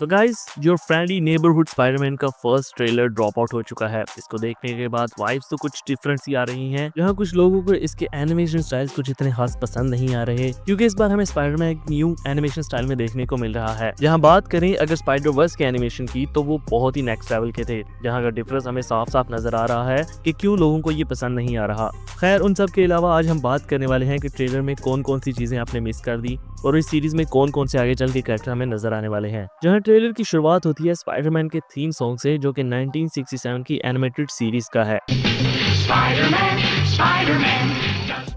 तो guys, your friendly neighbourhood Spiderman का first trailer drop out हो चुका है। इसको देखने के बाद वाइब्स तो कुछ डिफरेंट सी आ रही हैं, जहां कुछ लोगों को इसके एनिमेशन स्टाइल्स कुछ इतने खास पसंद नहीं आ रहे, क्योंकि इस बार हमें स्पाइडरमैन एक न्यू एनिमेशन स्टाइल में देखने को मिल रहा है। जहां बात करें अगर स्पाइडर वर्स के एनिमेशन की, तो वो बहुत ही नेक्स्ट लेवल के थे, जहां का डिफरेंस हमें साफ साफ नजर आ रहा है कि क्यों लोगों को ये पसंद नहीं आ रहा। खैर, उन सब के अलावा आज हम बात करने वाले हैं कि ट्रेलर में कौन कौन सी चीजें आपने मिस कर दी और इस सीरीज में कौन कौन से आगे चल के कैरेक्टर हमें नजर आने वाले हैं। जहां ट्रेलर की शुरुआत होती है स्पाइडरमैन के थीम सॉन्ग से, जो कि 1967 की एनिमेटेड सीरीज का है। Spider-Man, Spider-Man.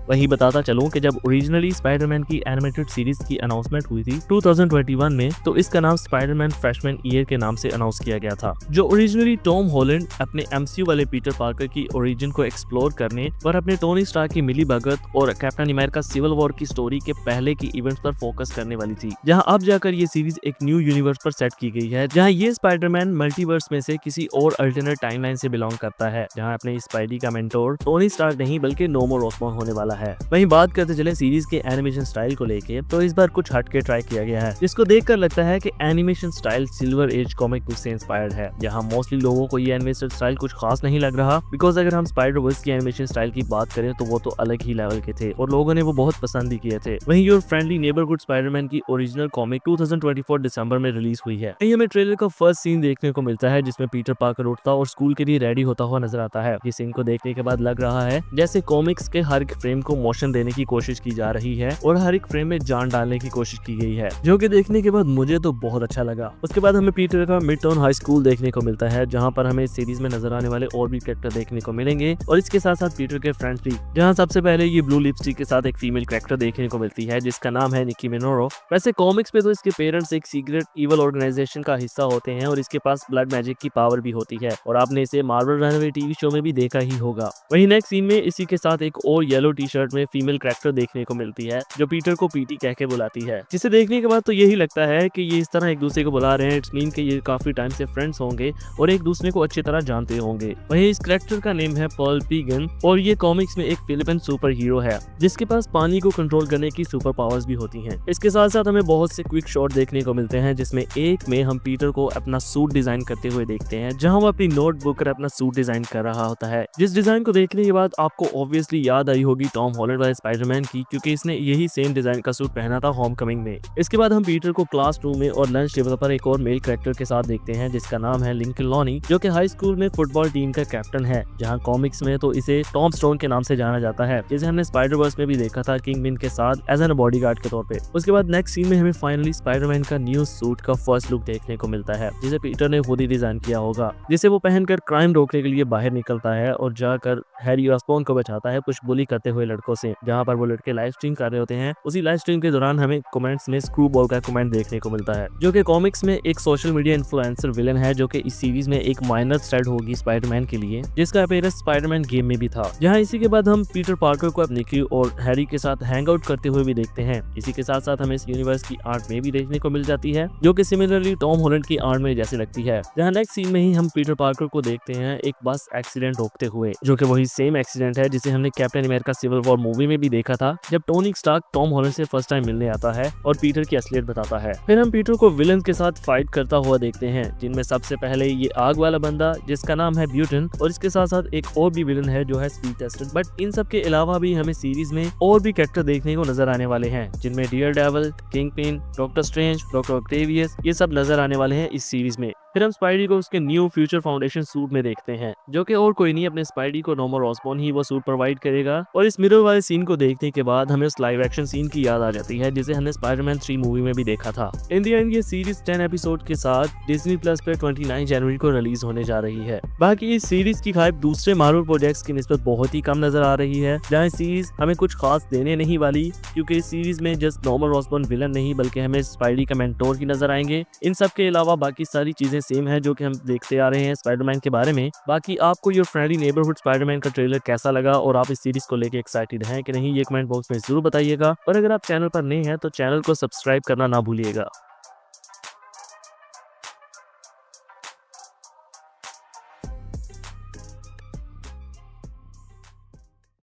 वहीं बताता चलूं कि जब ओरिजिनली स्पाइडरमैन की एनिमेटेड सीरीज की अनाउंसमेंट हुई थी 2021 में, तो इसका नाम स्पाइडरमैन फ्रेशमैन ईयर के नाम से अनाउंस किया गया था। जो ओरिजिनली टॉम हॉलैंड अपने एमसीयू वाले पीटर पार्कर की ओरिजिन को एक्सप्लोर करने और अपने टोनी स्टार्क की मिली भगत और कैप्टन अमेरिका सिविल वॉर की स्टोरी के पहले की इवेंट्स पर फोकस करने वाली थी, जहां अब जाकर ये सीरीज एक न्यू यूनिवर्स पर सेट की गई है, जहां ये स्पाइडरमैन मल्टीवर्स में से किसी और अल्टरनेट टाइमलाइन से बिलोंग करता है, जहां अपने स्पाइडी का मेंटोर टोनी स्टार्क नहीं बल्कि नोमोर ऑसबॉर्न होने वाला है। वहीं बात करते चले सीरीज के एनिमेशन स्टाइल को लेके, तो इस बार कुछ हटके ट्राई किया गया है, जिसको देखकर लगता है कि animation style silver age comic book से इंस्पायर्ड है। जहां मोस्टली लोगों को ये एनिमेशन स्टाइल कुछ खास नहीं लग रहा, बिकॉज अगर हम स्पाइडर वर्स की एनिमेशन स्टाइल की बात करें तो वो तो अलग ही लेवल के थे और लोगों ने वो बहुत पसंद भी किए थे। वहीं योर फ्रेंडली नेबरहुड स्पाइडरमैन की ओरिजिनल कॉमिक 2024 दिसंबर में रिलीज हुई है। यही हमें ट्रेलर का फर्स्ट सीन देखने को मिलता है, जिसमें पीटर पार्कर उठता और स्कूल के लिए रेडी होता हुआ नजर आता है। इस सीन को देखने के बाद लग रहा है जैसे कॉमिक्स के हर एक फ्रेम को मोशन देने की कोशिश की जा रही है और हर एक फ्रेम में जान डालने की कोशिश की गई है, जो कि देखने के बाद मुझे तो बहुत अच्छा लगा। उसके बाद हमें पीटर का मिड टाउन हाई स्कूल देखने को मिलता है, जहां पर हमें इस सीरीज में नजर आने वाले और भी कैरेक्टर देखने को मिलेंगे और इसके साथ साथ पीटर के फ्रेंड्स भी, जहां सबसे पहले ये ब्लू लिपस्टिक के साथ एक फीमेल कैरेक्टर देखने को मिलती है, जिसका नाम है निकी मिनोरो। वैसे कॉमिक्स में तो इसके पेरेंट्स एक सीक्रेट इवल ऑर्गेनाइजेशन का हिस्सा होते हैं और इसके पास ब्लड मैजिक की पावर भी होती है, और आपने इसे मार्वल रनअवे टीवी शो में भी देखा ही होगा। वहीं नेक्स्ट सीन में इसी के साथ एक और येलो टी शर्ट में फीमेल कैरेक्टर देखने को मिलती है, जो पीटर को पीटी कह के बुलाती है, जिसे देखने के बाद तो यही लगता है कि ये इस तरह एक दूसरे को बुला रहे हैं। इट्स मीन कि ये काफी टाइम से फ्रेंड्स होंगे और एक दूसरे को अच्छी तरह जानते होंगे। वहीं इस कैरेक्टर का नेम है पर्ल पीगन और ये कॉमिक्स में एक फिलिपिन सुपर हीरो है, जिसके पास पानी को कंट्रोल करने की सुपर पावर्स भी होती हैं। इसके साथ साथ हमें बहुत से क्विक शॉट देखने को मिलते हैं, जिसमें एक में हम पीटर को अपना सूट डिजाइन करते हुए देखते हैं, जहां वो अपनी नोटबुक पर अपना सूट डिजाइन कर रहा होता है। जिस डिजाइन को देखने के बाद आपको ऑब्वियसली याद आई होगी टॉम हॉलैंड वाले स्पाइडरमैन की, क्योंकि इसने यही सेम डिजाइन का सूट पहना था होमकमिंग में। इसके बाद हम पीटर को क्लासरूम में और लंच टेबल पर एक और मेल कैरेक्टर के साथ देखते हैं, जिसका नाम है लिंकन लॉनी, जो कि हाई स्कूल में फुटबॉल टीम का कैप्टन है, जहां कॉमिक्स में तो इसे टॉम स्टोन के नाम से जाना जाता है, जिसे हमने स्पाइडर वर्स में भी देखा था किंगपिन के साथ एज एन बॉडीगार्ड के तौर पे। उसके बाद नेक्स्ट सीन में हमें फाइनली स्पाइडरमैन का न्यू सूट का फर्स्ट लुक देखने को मिलता है, जिसे पीटर ने खुद ही डिजाइन किया होगा, जिसे वो पहनकर क्राइम रोकने के लिए बाहर निकलता है और जाकर हैरी ऑसबॉर्न को बचाता है कुछ बुली करते हुए लड़कों से। जहां पर वो लड़के लाइव स्ट्रीम कर रहे होते हैं, उसी लाइव स्ट्रीम के दौरान हमें कमेंट्स में स्क्रू बॉल का कमेंट देखने को मिलता है, जो कि कॉमिक्स में एक सोशल मीडिया इन्फ्लुएंसर विलन है, जो कि इस सीरीज में एक माइनर थ्रेड होगी स्पाइडरमैन के लिए, जिसका अपीयरेंस स्पाइडरमैन गेम में भी था। जहां इसी के बाद हम पीटर पार्कर को निकी और हैरी के साथ हैंग आउट करते हुए भी देखते हैं। इसी के साथ साथ हमें इस यूनिवर्स की आर्ट में भी देखने को मिल जाती है, जो कि सिमिलरली टॉम हॉलैंड की आर्ट में जैसे लगती है। जहां नेक्स्ट सीन में ही हम पीटर पार्कर को देखते हैं एक बस एक्सीडेंट रोकते हुए, जो कि वही सेम एक्सीडेंट है जिसे हमने Captain America Civil War movie में भी देखा था, जब टोनी स्टार्क टॉम हॉलैंड से फर्स्ट टाइम मिलने आता है और पीटर की असलियत बताता है। फिर हम पीटर को विलन के साथ फाइट करता हुआ देखते हैं, जिनमें सबसे पहले ये आग वाला बंदा, जिसका नाम है ब्यूटन, और इसके साथ साथ एक और भी विलन है जो है स्पीड टेस्टर। बट इन सब के अलावा भी हमें सीरीज में और भी कैरेक्टर देखने को नजर आने वाले हैं, जिनमें Daredevil, kingpin, doctor strange, doctor Octavius, ये सब नजर आने वाले हैं इस सीरीज में। फिर हम स्पाइडी को उसके न्यू फ्यूचर फाउंडेशन सूट में देखते हैं, जो कि और कोई नहीं अपने स्पाइडी को नोमोर ऑसबॉर्न ही वो सूट प्रोवाइड करेगा। और इस मिरर वाले सीन को देखने के बाद हमें उस लाइव एक्शन सीन की याद आ जाती है, जिसे हमने स्पाइडरमैन 3 मूवी में भी देखा था। इन दी एंड ये सीरीज 10 एपिसोड के साथ डिज्नी प्लस पे 29 जनवरी को रिलीज होने जा रही है। बाकी इस सीरीज की हाइप दूसरे मार्वल प्रोजेक्ट्स की निस्बत बहुत ही कम नजर आ रही है, जहाँ सीरीज हमें कुछ खास देने नहीं वाली, क्योंकि इस सीरीज में जस्ट नोमोर ऑसबॉर्न विलन नहीं बल्कि हमें स्पाइडी का मेंटोर ही नजर आएंगे। इन सब के अलावा बाकी सारी चीजें सेम है जो कि हम देखते आ रहे हैं स्पाइडरमैन के बारे में। बाकी आपको योर फ्रेंडली नेबरहुड स्पाइडरमैन का ट्रेलर कैसा लगा और आप इस सीरीज को लेके एक्साइटेड हैं कि नहीं, ये कमेंट बॉक्स में जरूर बताइएगा। और अगर आप चैनल पर नए हैं तो चैनल को सब्सक्राइब करना ना भूलिएगा।